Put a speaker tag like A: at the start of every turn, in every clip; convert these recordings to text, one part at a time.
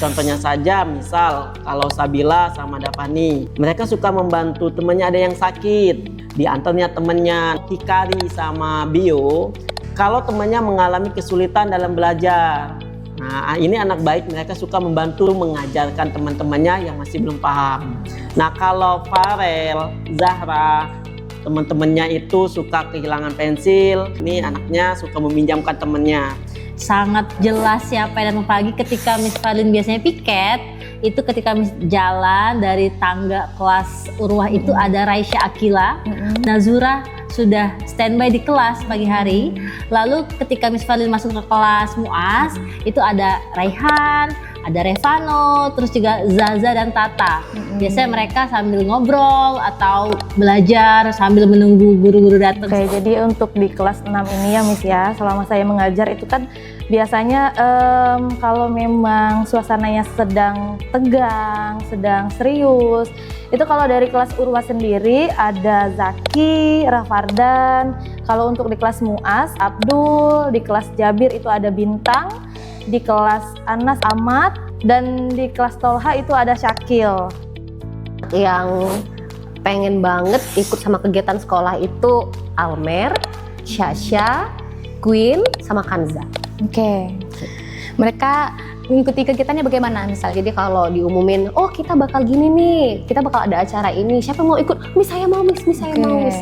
A: Contohnya saja, misal kalau Sabila sama Davani, mereka suka membantu temannya ada yang sakit, diantarnya temannya Hikari sama Bio, kalau temannya mengalami kesulitan dalam belajar. Nah, ini anak baik, mereka suka membantu mengajarkan teman-temannya yang masih belum paham. Nah, kalau Farel, Zahra, teman-temannya itu suka kehilangan pensil, ini anaknya suka meminjamkan temannya.
B: Sangat jelas siapa yang datang pagi ketika Miss Farlin biasanya piket. Itu ketika Miss jalan dari tangga kelas Urwah itu ada Raisya Akila, Nazura sudah standby di kelas pagi hari. Lalu ketika Miss Farlin masuk ke kelas Muas, itu ada Raihan, ada Revano, terus juga Zaza dan Tata. Biasanya mereka sambil ngobrol atau belajar sambil menunggu guru-guru datang.
C: Oke, jadi untuk di kelas 6 ini ya Miss ya, selama saya mengajar itu kan biasanya kalau memang suasananya sedang tegang, sedang serius, itu kalau dari kelas Urwa sendiri ada Zaki, Rafardan. Kalau untuk di kelas Muas, Abdul, di kelas Jabir itu ada Bintang, di kelas Anas Ahmad, dan di kelas Tolha itu ada Syakil.
D: Yang pengen banget ikut sama kegiatan sekolah itu Almer, Syasha, Queen, sama Kanza.
E: Oke. Mereka mengikuti kegiatannya bagaimana misalnya? Jadi kalau diumumin, oh kita bakal gini nih, kita bakal ada acara ini, siapa mau ikut? Miss saya mau, Miss saya mau, Miss.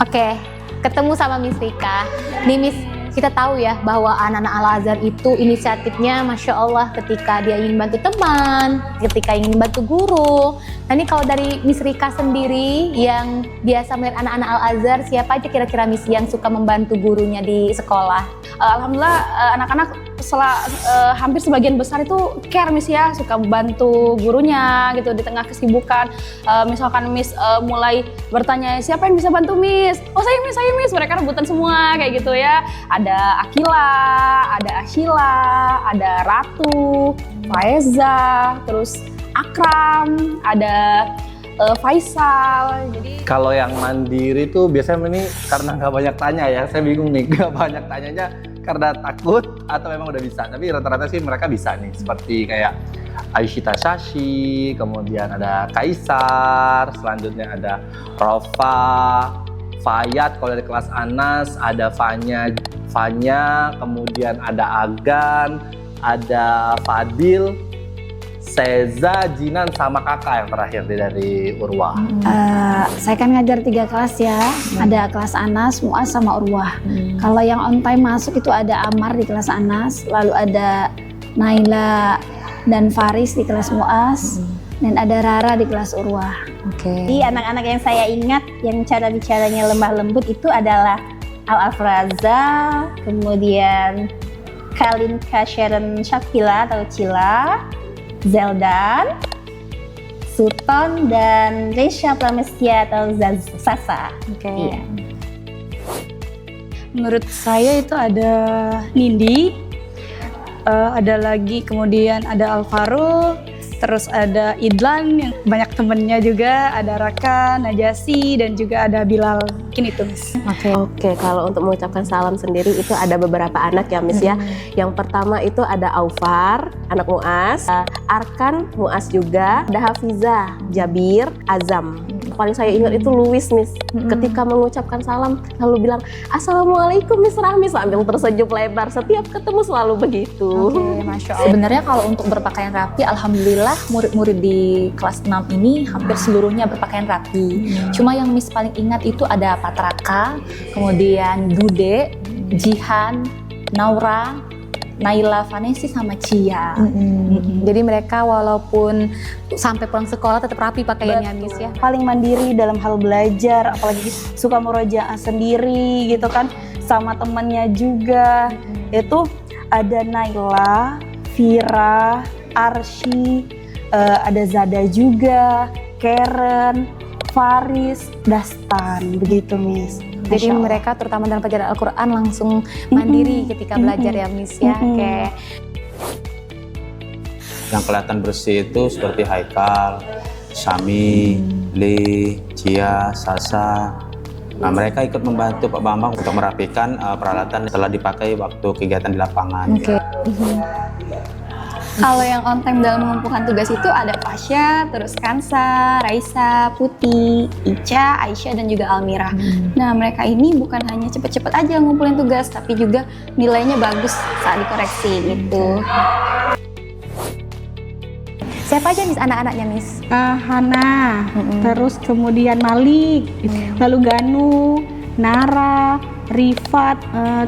E: Oke, ketemu sama Miss Rika. Nih Miss, kita tahu ya bahwa anak-anak Al-Azhar itu inisiatifnya Masya Allah ketika dia ingin bantu teman, ketika ingin bantu guru. Nah ini kalau dari Miss Rika sendiri yang biasa melihat anak-anak Al-Azhar, siapa aja kira-kira Miss yang suka membantu gurunya di sekolah?
F: Alhamdulillah anak-anak hampir sebagian besar itu care Miss ya, suka bantu gurunya gitu di tengah kesibukan. Misalkan Miss mulai bertanya siapa yang bisa bantu Miss? Oh saya Miss, mereka rebutan semua kayak gitu ya. Ada Akila, ada Ashila, ada Ratu, Faeza, terus Akram, ada Faisal. Jadi
G: kalau yang mandiri tuh biasanya ini karena nggak banyak tanya ya, saya bingung nih, nggak banyak tanyanya karena takut atau memang udah bisa. Tapi rata-rata sih mereka bisa nih, seperti kayak Aisyita Shashi, kemudian ada Kaisar, selanjutnya ada Rofa, Fayat. Kalau dari kelas Anas ada Fanya, kemudian ada Agan, ada Fadil, Seza, Jinan, sama kakak yang terakhir dari Urwah.
H: Saya kan ngajar 3 kelas ya, ada kelas Anas, Muas, sama Urwah. Kalau yang on time masuk itu ada Amar di kelas Anas, lalu ada Naila dan Faris di kelas Muas, dan ada Rara di kelas Urwah.
B: Jadi anak-anak yang saya ingat yang cara bicaranya lemah lembut itu adalah Al-Afraza, kemudian Kalinka Sharon Shakila atau Cila, Zeldan, Sultan, dan Resha Pramestia atau Sasa. Iya.
F: menurut saya itu ada Nindi, ada lagi kemudian ada Alvaro, terus ada Idlan yang banyak temennya juga, ada Raka, Najasi, dan juga ada Bilal. Mungkin itu Miss.
D: Oke, kalau untuk mengucapkan salam sendiri itu ada beberapa anak ya Miss ya. Yang pertama itu ada Aufar, anak Muas, Arkan, Muas juga, ada Hafizah, Jabir, Azam. Paling saya ingat itu Luis Miss, ketika mengucapkan salam selalu bilang Assalamualaikum Miss Rahmi sambil tersenyum lebar, setiap ketemu selalu begitu.
E: Oke, Masya Allah. Sebenarnya kalau untuk berpakaian rapi, alhamdulillah murid-murid di kelas 6 ini hampir seluruhnya berpakaian rapi. Cuma yang Miss paling ingat itu ada Patraka, kemudian Dude, Jihan, Naura, Naila, Vanessa, sama Cia.
C: Jadi mereka walaupun sampai pulang sekolah tetap rapi pakaiannya Miss ya.
H: Paling mandiri dalam hal belajar, apalagi suka murojaah sendiri gitu kan, sama temannya juga. Itu ada Naila, Vira, Arsy, ada Zada juga, Karen, Faris, Dastan, begitu Miss.
C: Jadi mereka terutama dalam pelajaran Al-Quran langsung mandiri ketika belajar ya Miss ya. Oke.
I: Yang kelihatan bersih itu seperti Haikal, Syami, Li, Cia, Sasa. Nah, mereka ikut membantu Pak Bambang untuk merapikan peralatan setelah dipakai waktu kegiatan di lapangan.
E: Kalau yang on time dalam mengumpulkan tugas itu ada Pasha, terus Kansa, Raisa, Putih, Ica, Aisyah, dan juga Almira. Nah, mereka ini bukan hanya cepet-cepet aja ngumpulin tugas, tapi juga nilainya bagus saat dikoreksi gitu. Siapa aja Miss anak-anaknya Miss?
J: Hana, terus kemudian Malik, lalu Ganu, Nara, Rifat,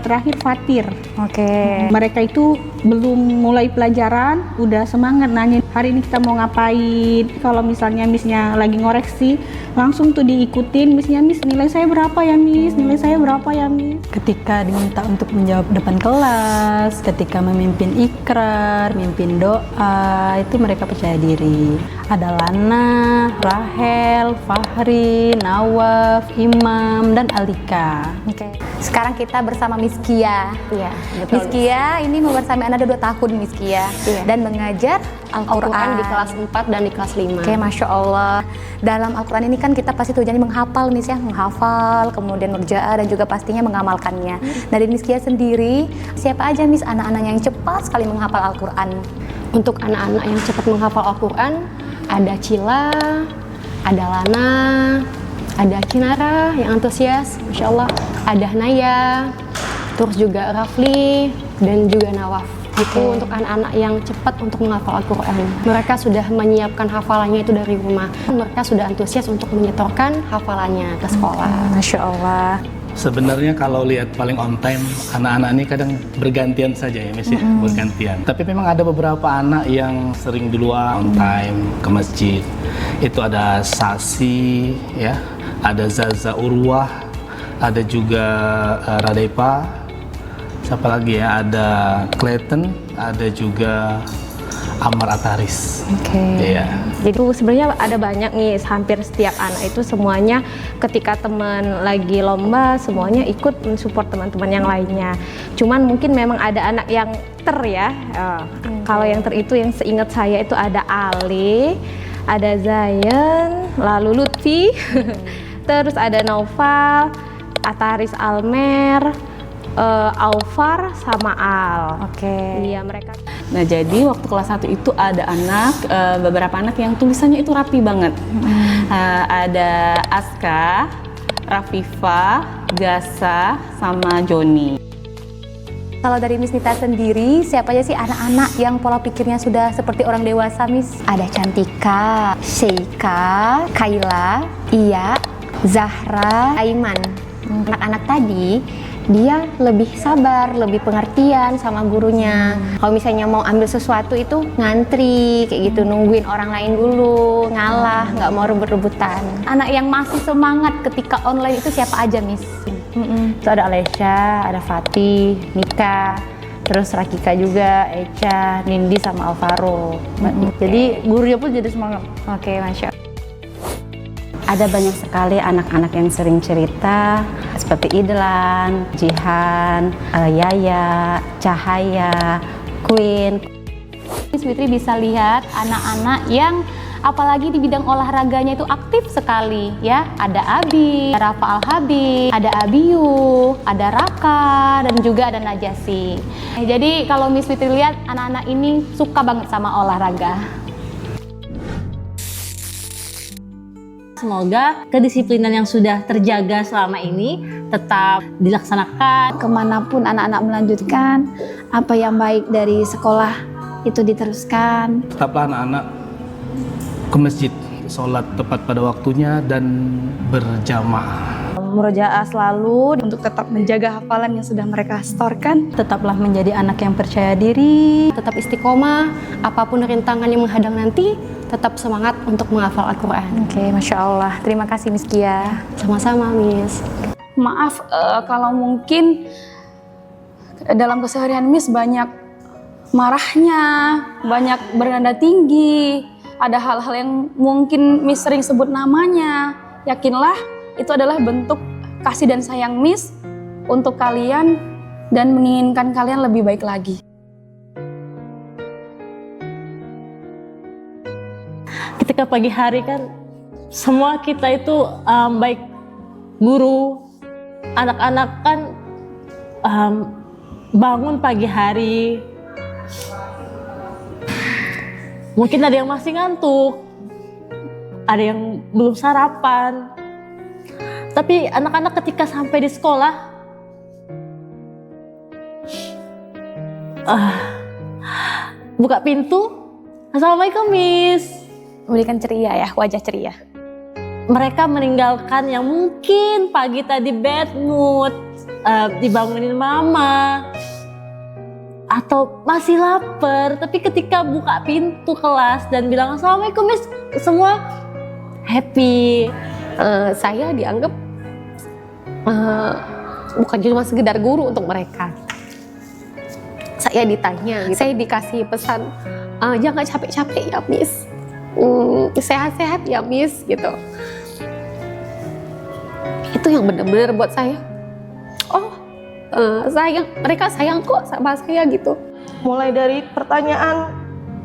J: terakhir Fatir.
C: Oke.
J: Mereka itu belum mulai pelajaran, udah semangat nanya hari ini kita mau ngapain. Kalau misalnya Missnya lagi ngoreksi, langsung tuh diikutin Missnya, Miss nilai saya berapa ya Miss, nilai saya berapa ya Miss.
K: Ketika diminta untuk menjawab depan kelas, ketika memimpin ikrar, memimpin doa, itu mereka percaya diri. Ada Lana, Rahel, Fahri, Nawaf, Imam, dan Alika.
E: Oke. Sekarang kita bersama Miss Kia.
D: Iya,
E: Miss Kia ini bersama Anda ada 2 tahun Miss Kia dan mengajar
D: Al-Quran
E: Al-Quran
D: di kelas 4 dan di kelas 5.
E: Oke, Masya Allah. Dalam Al-Quran ini kan kita pasti tujuannya menghafal Miss ya, menghafal, kemudian ngerjaah dan juga pastinya mengamalkannya. Dari Miss Kia sendiri, siapa aja Miss anak-anaknya yang cepat sekali menghafal Al-Quran?
D: Untuk anak-anak yang cepat menghafal Al-Quran, ada Cila, ada Lana, ada Kinara yang antusias, Masya Allah, ada Naya, terus juga Rafli, dan juga Nawaf. Itu untuk anak-anak yang cepat untuk menghafal Al-Quran. Mereka sudah menyiapkan hafalannya itu dari rumah. Mereka sudah antusias untuk menyetorkan hafalannya ke sekolah.
C: Masya Allah.
L: Sebenarnya kalau lihat paling on time, anak-anak ini kadang bergantian saja ya Miss ya, bergantian. Tapi memang ada beberapa anak yang sering duluan on time ke masjid. Itu ada Sasi, ya, ada Zaza Urwah, ada juga Radaipa, siapa lagi ya, ada Clayton, ada juga Amar Ataris. Iya.
D: Jadi sebenarnya ada banyak nih, hampir setiap anak itu semuanya ketika teman lagi lomba semuanya ikut mensupport teman-teman yang lainnya. Cuman mungkin memang ada anak yang ya. Kalau yang itu yang seingat saya itu ada Ali, ada Zayan, lalu Lutfi, terus ada Naufal, Ataris Almer, Aufar sama Al. Iya mereka.
M: Nah jadi waktu kelas 1 itu ada beberapa anak yang tulisannya itu rapi banget. Ada Aska, Rafifa, Gasa, sama Joni.
E: Kalau dari Miss Nita sendiri, siapa aja sih anak-anak yang pola pikirnya sudah seperti orang dewasa Miss? Ada Cantika, Sheika, Kaila, Iya, Zahra, Aiman. Anak-anak tadi dia lebih sabar, lebih pengertian sama gurunya. Kalau misalnya mau ambil sesuatu itu ngantri, kayak gitu, nungguin orang lain dulu, ngalah, nggak mau rebut-rebutan. Anak yang masih semangat ketika online itu siapa aja, Miss? Itu ada Alesha, ada Fatih, Nika, terus Rakika juga, Echa, Nindi, sama Alvaro. Jadi gurunya pun jadi semangat. Oke, Masya Allah.
M: Ada banyak sekali anak-anak yang sering cerita seperti Idlan, Jihan, Yaya, Cahaya, Queen.
E: Miss Fitri bisa lihat anak-anak yang apalagi di bidang olahraganya itu aktif sekali ya. Ada Abi, ada Rafa Al-Habib, ada Abiyu, ada Raka, dan juga ada Najasi. Jadi kalau Miss Fitri lihat anak-anak ini suka banget sama olahraga.
B: Semoga kedisiplinan yang sudah terjaga selama ini tetap dilaksanakan.
H: Kemanapun anak-anak melanjutkan, apa yang baik dari sekolah itu diteruskan.
L: Tetaplah anak-anak ke masjid, sholat tepat pada waktunya dan berjamaah.
C: Murojaah selalu untuk tetap menjaga hafalan yang sudah mereka setorkan.
K: Tetaplah menjadi anak yang percaya diri.
D: Tetap istiqomah, apapun rintangan yang menghadang nanti, tetap semangat untuk menghafal Al-Quran.
E: Oke, Masya Allah. Terima kasih Miss Kia.
D: Sama-sama Miss.
F: Maaf kalau mungkin dalam keseharian Miss banyak marahnya, banyak bernada tinggi, ada hal-hal yang mungkin Miss sering sebut namanya. Yakinlah itu adalah bentuk kasih dan sayang Miss untuk kalian dan menginginkan kalian lebih baik lagi.
B: ketika pagi hari kan semua kita itu baik guru, anak-anak kan bangun pagi hari, mungkin ada yang masih ngantuk, ada yang belum sarapan. Tapi anak-anak ketika sampai di sekolah, buka pintu, Assalamualaikum Miss.
E: Memberikan ceria ya, wajah ceria.
B: Mereka meninggalkan yang mungkin pagi tadi bad mood, dibangunin mama, atau masih lapar, tapi ketika buka pintu kelas dan bilang Assalamualaikum Miss, semua happy.
E: Saya dianggap bukan cuma sekedar guru untuk mereka. Saya ditanya, gitu. Saya dikasih pesan, jangan capek-capek ya Miss, sehat-sehat ya Miss, gitu. Itu yang benar-benar buat saya, mereka sayang kok sama saya gitu.
C: Mulai dari pertanyaan,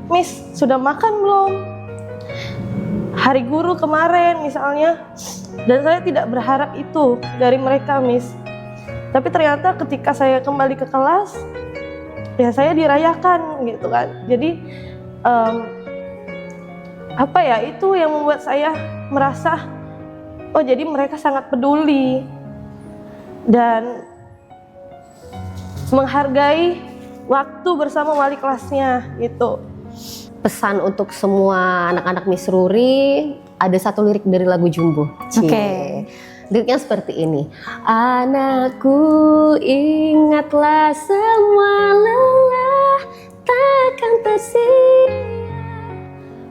C: Miss sudah makan belum? Hari guru kemarin misalnya, dan saya tidak berharap itu dari mereka Miss. Tapi ternyata ketika saya kembali ke kelas, ya saya dirayakan gitu kan. Jadi itu yang membuat saya merasa, oh jadi mereka sangat peduli dan menghargai waktu bersama wali kelasnya gitu.
E: Pesan untuk semua anak-anak Miss Ruri, ada satu lirik dari lagu Jumbo.
H: Oke.
E: Liriknya seperti ini. Anakku, ingatlah semua lelah takkan tersia.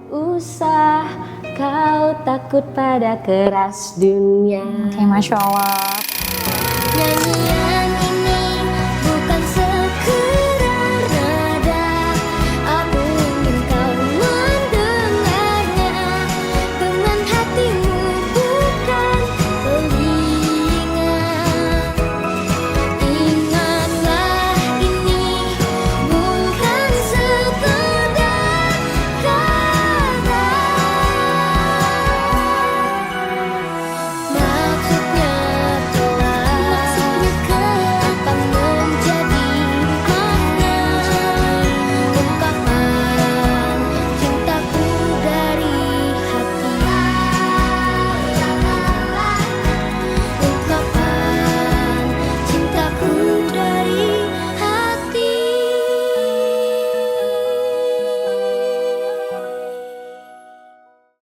E: Usah kau takut pada keras dunia.
H: Oke, Masya Allah.